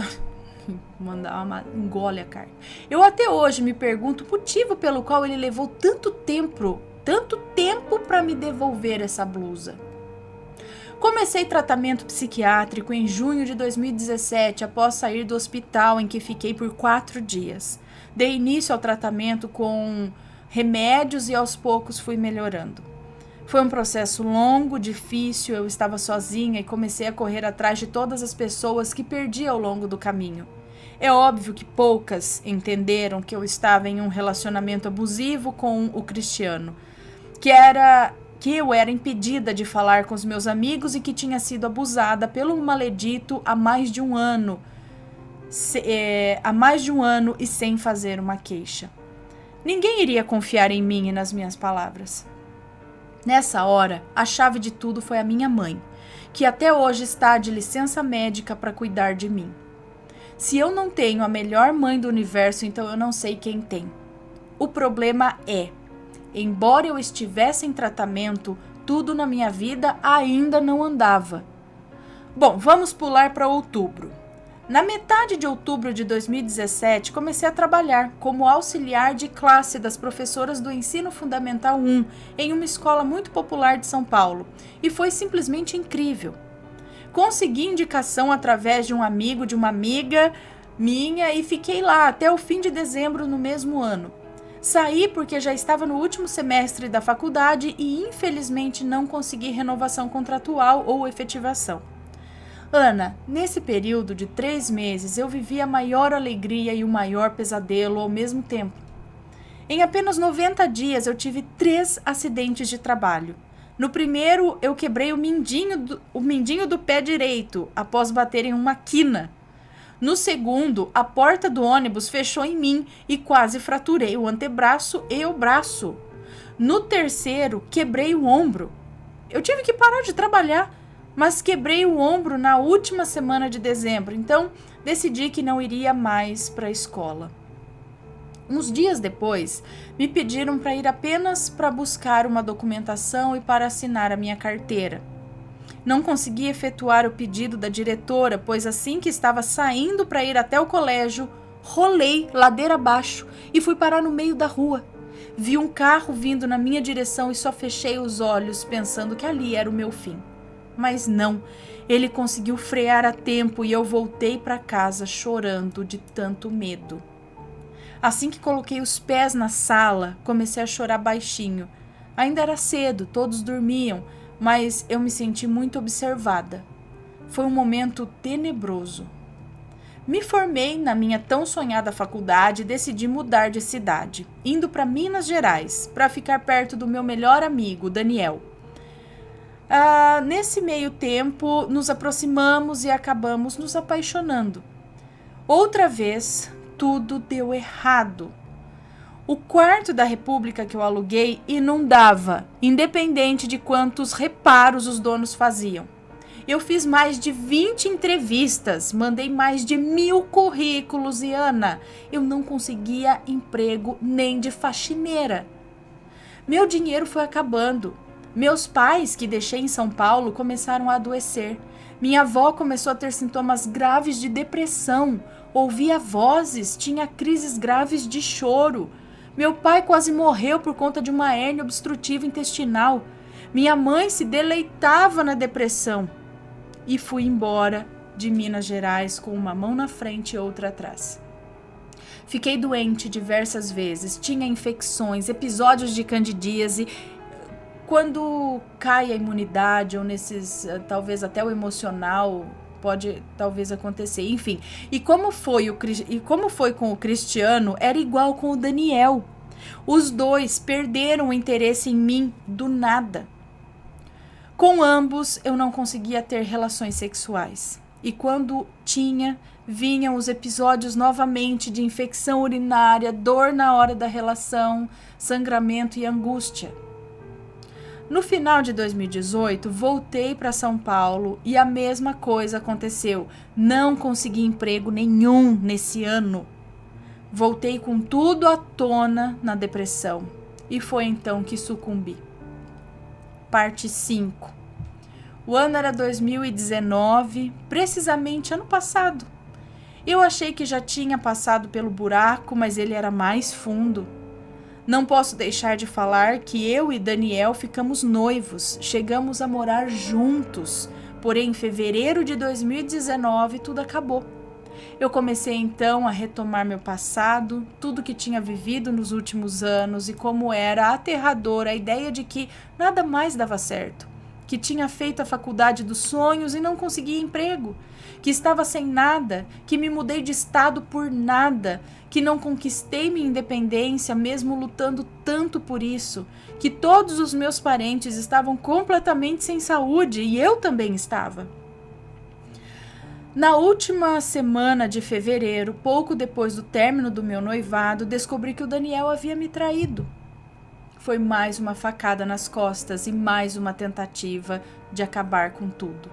engole a carta. Eu até hoje me pergunto o motivo pelo qual ele levou tanto tempo para me devolver essa blusa. Comecei tratamento psiquiátrico em junho de 2017, após sair do hospital em que fiquei por 4 dias. Dei início ao tratamento com remédios e aos poucos fui melhorando. Foi um processo longo, difícil, eu estava sozinha e comecei a correr atrás de todas as pessoas que perdi ao longo do caminho. É óbvio que poucas entenderam que eu estava em um relacionamento abusivo com o Cristiano, que eu era impedida de falar com os meus amigos e que tinha sido abusada pelo maledito há mais de um ano e sem fazer uma queixa. Ninguém iria confiar em mim e nas minhas palavras. Nessa hora, a chave de tudo foi a minha mãe, que até hoje está de licença médica para cuidar de mim. Se eu não tenho a melhor mãe do universo, então eu não sei quem tem. O problema é, embora eu estivesse em tratamento, tudo na minha vida ainda não andava. Bom, vamos pular para outubro. Na metade de outubro de 2017, comecei a trabalhar como auxiliar de classe das professoras do Ensino Fundamental 1 em uma escola muito popular de São Paulo, e foi simplesmente incrível. Consegui indicação através de um amigo, de uma amiga minha, e fiquei lá até o fim de dezembro no mesmo ano. Saí porque já estava no último semestre da faculdade e infelizmente não consegui renovação contratual ou efetivação. Ana, nesse período de 3 meses eu vivi a maior alegria e o maior pesadelo ao mesmo tempo. Em apenas 90 dias eu tive 3 acidentes de trabalho. No primeiro, eu quebrei o mindinho do pé direito, após bater em uma quina. No segundo, a porta do ônibus fechou em mim e quase fraturei o antebraço e o braço. No terceiro, quebrei o ombro. Eu tive que parar de trabalhar, mas quebrei o ombro na última semana de dezembro, então decidi que não iria mais para a escola. Uns dias depois, me pediram para ir apenas para buscar uma documentação e para assinar a minha carteira. Não consegui efetuar o pedido da diretora, pois assim que estava saindo para ir até o colégio, rolei ladeira abaixo e fui parar no meio da rua. Vi um carro vindo na minha direção e só fechei os olhos pensando que ali era o meu fim. Mas não, ele conseguiu frear a tempo e eu voltei para casa chorando de tanto medo. Assim que coloquei os pés na sala, comecei a chorar baixinho. Ainda era cedo, todos dormiam, mas eu me senti muito observada. Foi um momento tenebroso. Me formei na minha tão sonhada faculdade e decidi mudar de cidade, indo para Minas Gerais, para ficar perto do meu melhor amigo, Daniel. Nesse meio tempo, nos aproximamos e acabamos nos apaixonando. Outra vez, tudo deu errado. O quarto da República que eu aluguei inundava, independente de quantos reparos os donos faziam. Eu fiz mais de 20 entrevistas, mandei mais de 1000 currículos e, Ana, eu não conseguia emprego nem de faxineira. Meu dinheiro foi acabando. Meus pais, que deixei em São Paulo, começaram a adoecer. Minha avó começou a ter sintomas graves de depressão. Ouvia vozes, tinha crises graves de choro. Meu pai quase morreu por conta de uma hérnia obstrutiva intestinal. Minha mãe se deleitava na depressão. E fui embora de Minas Gerais com uma mão na frente e outra atrás. Fiquei doente diversas vezes, tinha infecções, episódios de candidíase. Quando cai a imunidade ou talvez até o emocional pode talvez acontecer. Enfim, e como foi com o Cristiano, era igual com o Daniel. Os dois perderam o interesse em mim do nada. Com ambos, eu não conseguia ter relações sexuais. E quando tinha, vinham os episódios novamente de infecção urinária, dor na hora da relação, sangramento e angústia. No final de 2018, voltei para São Paulo e a mesma coisa aconteceu. Não consegui emprego nenhum nesse ano. Voltei com tudo à tona na depressão e foi então que sucumbi. Parte 5. O ano era 2019, precisamente ano passado. Eu achei que já tinha passado pelo buraco, mas ele era mais fundo. Não posso deixar de falar que eu e Daniel ficamos noivos, chegamos a morar juntos, porém em fevereiro de 2019 tudo acabou. Eu comecei então a retomar meu passado, tudo que tinha vivido nos últimos anos e como era aterradora a ideia de que nada mais dava certo, que tinha feito a faculdade dos sonhos e não conseguia emprego, que estava sem nada, que me mudei de estado por nada, que não conquistei minha independência mesmo lutando tanto por isso, que todos os meus parentes estavam completamente sem saúde e eu também estava. Na última semana de fevereiro, pouco depois do término do meu noivado, descobri que o Daniel havia me traído. Foi mais uma facada nas costas e mais uma tentativa de acabar com tudo.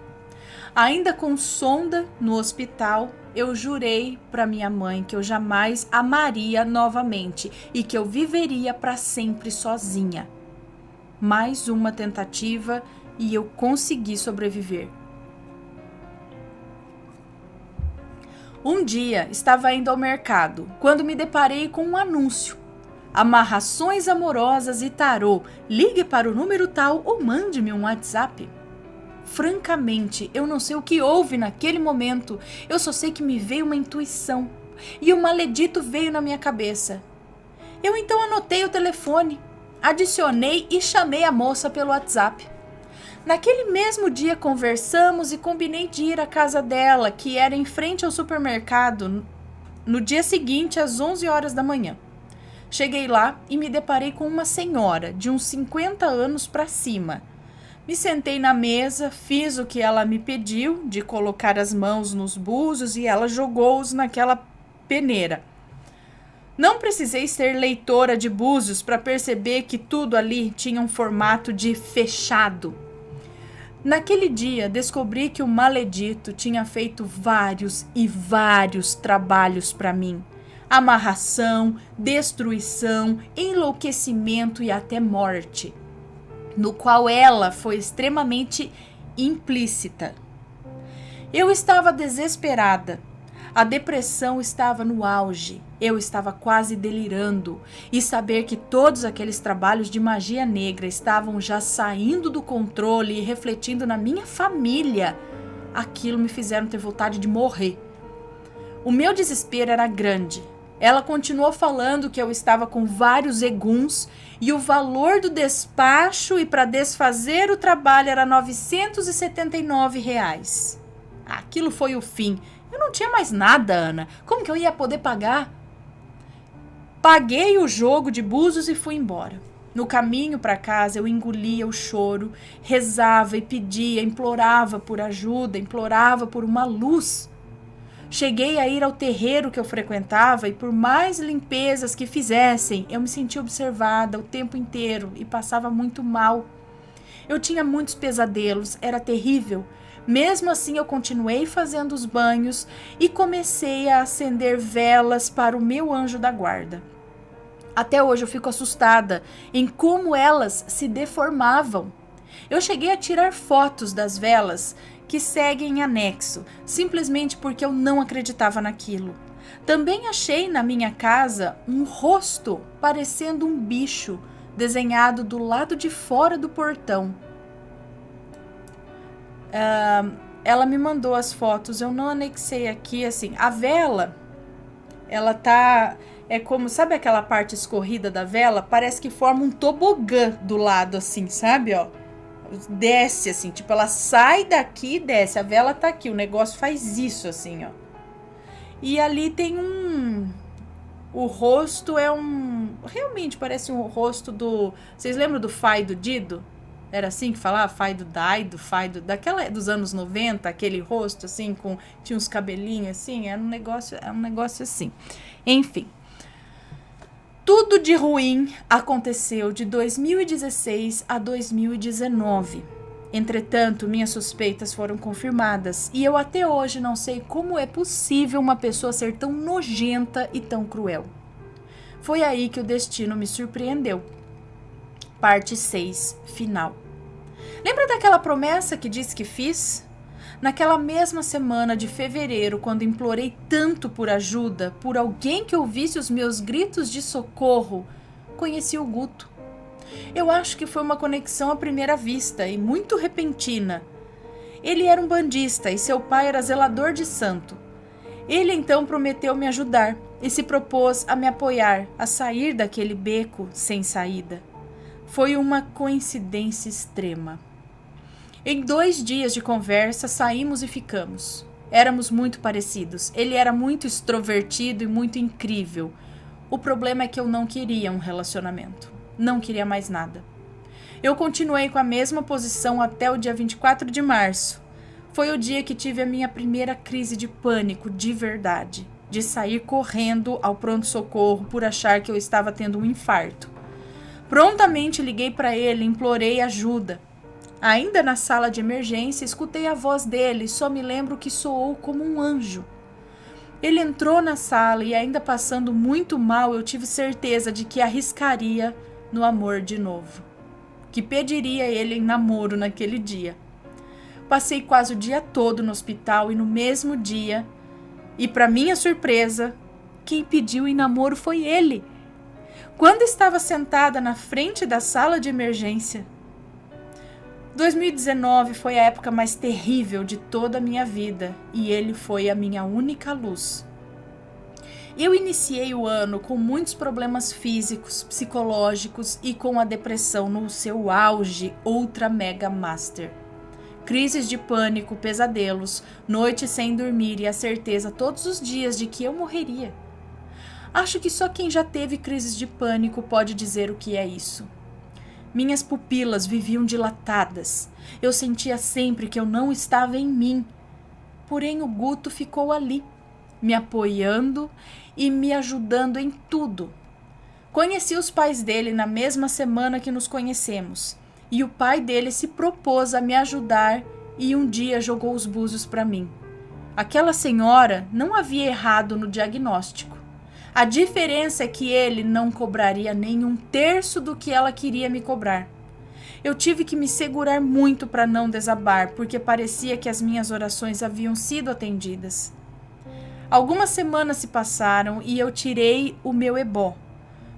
Ainda com sonda no hospital, eu jurei para minha mãe que eu jamais amaria novamente e que eu viveria para sempre sozinha. Mais uma tentativa e eu consegui sobreviver. Um dia estava indo ao mercado quando me deparei com um anúncio. Amarrações amorosas e tarô. Ligue para o número tal ou mande-me um WhatsApp. Francamente, eu não sei o que houve naquele momento. Eu só sei que me veio uma intuição. E o maledito veio na minha cabeça. Eu então anotei o telefone, adicionei e chamei a moça pelo WhatsApp. Naquele mesmo dia conversamos e combinei de ir à casa dela, que era em frente ao supermercado, no dia seguinte às 11 horas da manhã. Cheguei lá e me deparei com uma senhora de uns 50 anos para cima. Me sentei na mesa, fiz o que ela me pediu, de colocar as mãos nos búzios e ela jogou-os naquela peneira. Não precisei ser leitora de búzios para perceber que tudo ali tinha um formato de fechado. Naquele dia, descobri que o maledito tinha feito vários e vários trabalhos para mim. Amarração, destruição, enlouquecimento e até morte, no qual ela foi extremamente implícita. Eu estava desesperada. A depressão estava no auge. Eu estava quase delirando. E saber que todos aqueles trabalhos de magia negra estavam já saindo do controle e refletindo na minha família, aquilo me fizeram ter vontade de morrer. O meu desespero era grande. Ela continuou falando que eu estava com vários eguns e o valor do despacho e para desfazer o trabalho era R$ 979. Aquilo foi o fim. Eu não tinha mais nada, Ana. Como que eu ia poder pagar? Paguei o jogo de búzios e fui embora. No caminho para casa, eu engolia o choro, rezava e pedia, implorava por ajuda, implorava por uma luz. Cheguei a ir ao terreiro que eu frequentava e por mais limpezas que fizessem, eu me sentia observada o tempo inteiro e passava muito mal. Eu tinha muitos pesadelos, era terrível. Mesmo assim, eu continuei fazendo os banhos e comecei a acender velas para o meu anjo da guarda. Até hoje eu fico assustada em como elas se deformavam. Eu cheguei a tirar fotos das velas que seguem em anexo, simplesmente porque eu não acreditava naquilo. Também achei na minha casa um rosto parecendo um bicho desenhado do lado de fora do portão. Ela me mandou as fotos, eu não anexei aqui, assim, a vela, ela tá, é como, sabe aquela parte escorrida da vela? Parece que forma um tobogã do lado, assim, sabe, ó? desce assim, tipo, ela sai daqui e desce, a vela tá aqui, o negócio faz isso assim, ó. E ali tem o rosto realmente parece um rosto do... Vocês lembram do Fai do Dido? Era assim que falava? Fai do Daido, daquela dos anos 90, aquele rosto assim, tinha uns cabelinhos assim, era um negócio assim. Enfim. Tudo de ruim aconteceu de 2016 a 2019. Entretanto, minhas suspeitas foram confirmadas e eu até hoje não sei como é possível uma pessoa ser tão nojenta e tão cruel. Foi aí que o destino me surpreendeu. Parte 6, final. Lembra daquela promessa que disse que fiz? Naquela mesma semana de fevereiro, quando implorei tanto por ajuda, por alguém que ouvisse os meus gritos de socorro, conheci o Guto. Eu acho que foi uma conexão à primeira vista e muito repentina. Ele era um bandista e seu pai era zelador de santo. Ele então prometeu me ajudar e se propôs a me apoiar, a sair daquele beco sem saída. Foi uma coincidência extrema. Em 2 dias de conversa, saímos e ficamos. Éramos muito parecidos. Ele era muito extrovertido e muito incrível. O problema é que eu não queria um relacionamento. Não queria mais nada. Eu continuei com a mesma posição até o dia 24 de março. Foi o dia que tive a minha primeira crise de pânico de verdade. De sair correndo ao pronto-socorro por achar que eu estava tendo um infarto. Prontamente liguei para ele e implorei ajuda. Ainda na sala de emergência, escutei a voz dele, só me lembro que soou como um anjo. Ele entrou na sala e, ainda passando muito mal, eu tive certeza de que arriscaria no amor de novo. Que pediria ele em namoro naquele dia. Passei quase o dia todo no hospital e no mesmo dia, e para minha surpresa, quem pediu em namoro foi ele. Quando estava sentada na frente da sala de emergência, 2019 foi a época mais terrível de toda a minha vida e ele foi a minha única luz. Eu iniciei o ano com muitos problemas físicos, psicológicos e com a depressão no seu auge, ultra mega master. Crises de pânico, pesadelos, noites sem dormir e a certeza todos os dias de que eu morreria. Acho que só quem já teve crises de pânico pode dizer o que é isso. Minhas pupilas viviam dilatadas. Eu sentia sempre que eu não estava em mim. Porém, o Guto ficou ali, me apoiando e me ajudando em tudo. Conheci os pais dele na mesma semana que nos conhecemos. E o pai dele se propôs a me ajudar e um dia jogou os búzios para mim. Aquela senhora não havia errado no diagnóstico. A diferença é que ele não cobraria nem 1/3 do que ela queria me cobrar. Eu tive que me segurar muito para não desabar, porque parecia que as minhas orações haviam sido atendidas. Algumas semanas se passaram e eu tirei o meu ebó.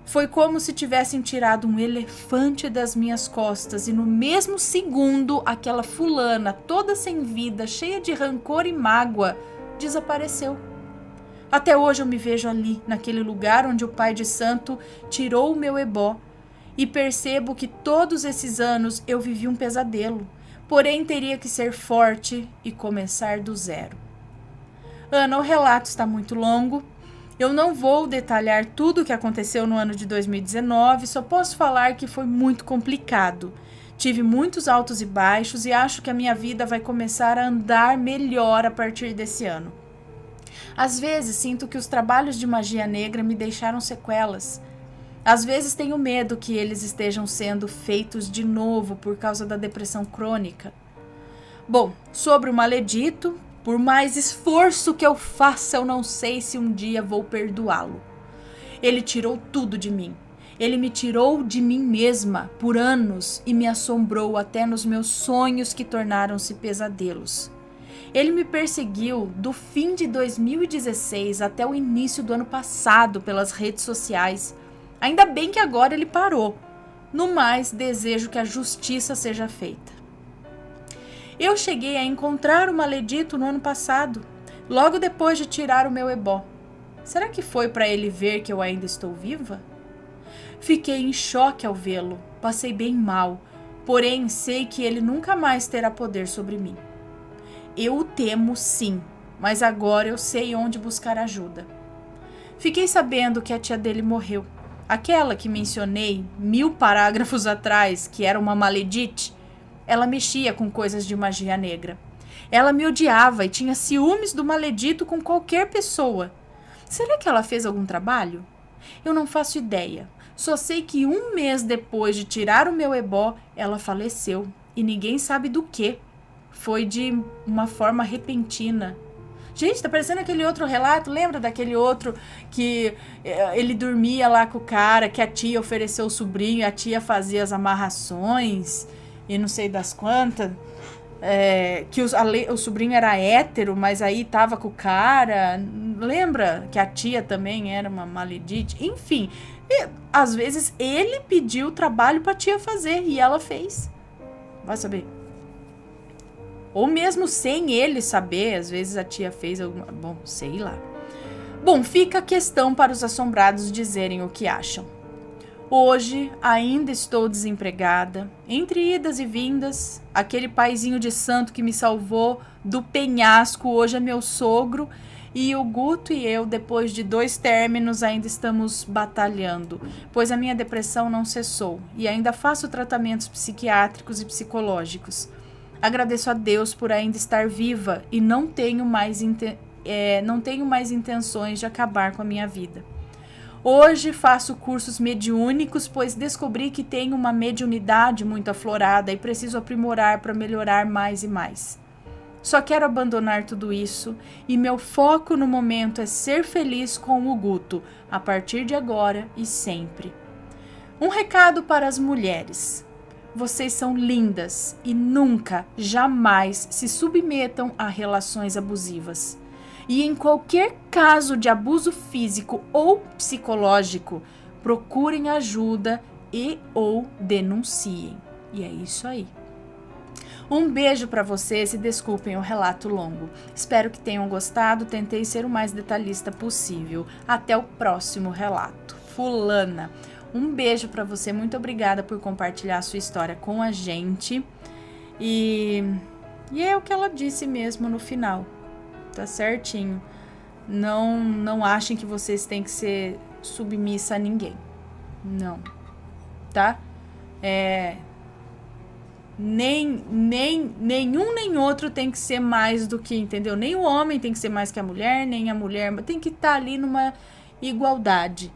Foi como se tivessem tirado um elefante das minhas costas e no mesmo segundo aquela fulana, toda sem vida, cheia de rancor e mágoa, desapareceu. Até hoje eu me vejo ali, naquele lugar onde o pai de santo tirou o meu ebó e percebo que todos esses anos eu vivi um pesadelo, porém teria que ser forte e começar do zero. Ana, o relato está muito longo. Eu não vou detalhar tudo o que aconteceu no ano de 2019, só posso falar que foi muito complicado. Tive muitos altos e baixos e acho que a minha vida vai começar a andar melhor a partir desse ano. Às vezes sinto que os trabalhos de magia negra me deixaram sequelas. Às vezes tenho medo que eles estejam sendo feitos de novo por causa da depressão crônica. Bom, sobre o maledito, por mais esforço que eu faça, eu não sei se um dia vou perdoá-lo. Ele tirou tudo de mim. Ele me tirou de mim mesma por anos e me assombrou até nos meus sonhos que tornaram-se pesadelos. Ele me perseguiu do fim de 2016 até o início do ano passado pelas redes sociais. Ainda bem que agora ele parou. No mais, desejo que a justiça seja feita. Eu cheguei a encontrar o maledito no ano passado, logo depois de tirar o meu ebó. Será que foi para ele ver que eu ainda estou viva? Fiquei em choque ao vê-lo. Passei bem mal, porém sei que ele nunca mais terá poder sobre mim. Eu o temo, sim, mas agora eu sei onde buscar ajuda. Fiquei sabendo que a tia dele morreu. Aquela que mencionei 1000 parágrafos atrás, que era uma maledite, ela mexia com coisas de magia negra. Ela me odiava e tinha ciúmes do maledito com qualquer pessoa. Será que ela fez algum trabalho? Eu não faço ideia. Só sei que 1 mês depois de tirar o meu ebó, ela faleceu. E ninguém sabe do quê. Foi de uma forma repentina. Gente, tá parecendo aquele outro relato. Lembra daquele outro que ele dormia lá com o cara, que a tia ofereceu o sobrinho, e a tia fazia as amarrações e não sei das quantas. Que o sobrinho era hétero, mas aí tava com o cara. Lembra que a tia também era uma maledite? Enfim, às vezes ele pediu trabalho pra tia fazer e ela fez. Vai saber. Ou mesmo sem ele saber, às vezes a tia fez alguma... Bom, sei lá. Bom, fica a questão para os assombrados dizerem o que acham. Hoje ainda estou desempregada, entre idas e vindas. Aquele paizinho de santo que me salvou do penhasco hoje é meu sogro. E o Guto e eu, depois de 2 términos, ainda estamos batalhando, pois a minha depressão não cessou e ainda faço tratamentos psiquiátricos e psicológicos. Agradeço a Deus por ainda estar viva e não tenho mais intenções de acabar com a minha vida. Hoje faço cursos mediúnicos, pois descobri que tenho uma mediunidade muito aflorada e preciso aprimorar para melhorar mais e mais. Só quero abandonar tudo isso e meu foco no momento é ser feliz com o Guto, a partir de agora e sempre. Um recado para as mulheres. Vocês são lindas e nunca, jamais se submetam a relações abusivas. E em qualquer caso de abuso físico ou psicológico, procurem ajuda ou denunciem. E é isso aí. Um beijo para vocês e desculpem o relato longo. Espero que tenham gostado, tentei ser o mais detalhista possível. Até o próximo relato. Fulana. Um beijo para você, muito obrigada por compartilhar a sua história com a gente. E é o que ela disse mesmo no final. Tá certinho. Não achem que vocês têm que ser submissa a ninguém. Não. Tá? Nenhum nem outro tem que ser mais do que, entendeu? Nem o homem tem que ser mais que a mulher, nem a mulher. Tem que estar ali numa igualdade.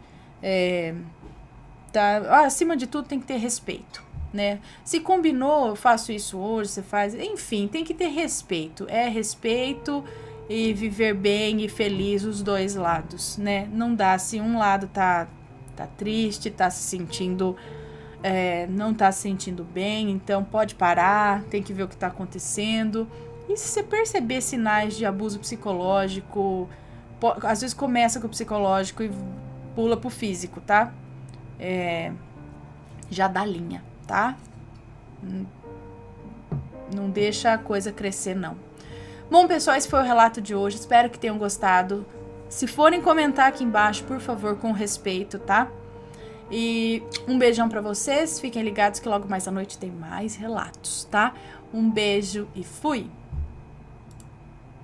Tá? Acima de tudo tem que ter respeito, né? Se combinou, eu faço isso hoje, você faz... Enfim, tem que ter respeito. Respeito e viver bem e feliz os dois lados, né? Não dá se um lado tá triste, tá se sentindo... não tá se sentindo bem, então pode parar, tem que ver o que tá acontecendo. E se você perceber sinais de abuso psicológico, às vezes começa com o psicológico e pula pro físico, tá? Já dá linha, tá? Não deixa a coisa crescer, não. Bom, pessoal, esse foi o relato de hoje. Espero que tenham gostado. Se forem comentar aqui embaixo, por favor, com respeito, tá? E um beijão pra vocês. Fiquem ligados que logo mais à noite tem mais relatos, tá? Um beijo e fui!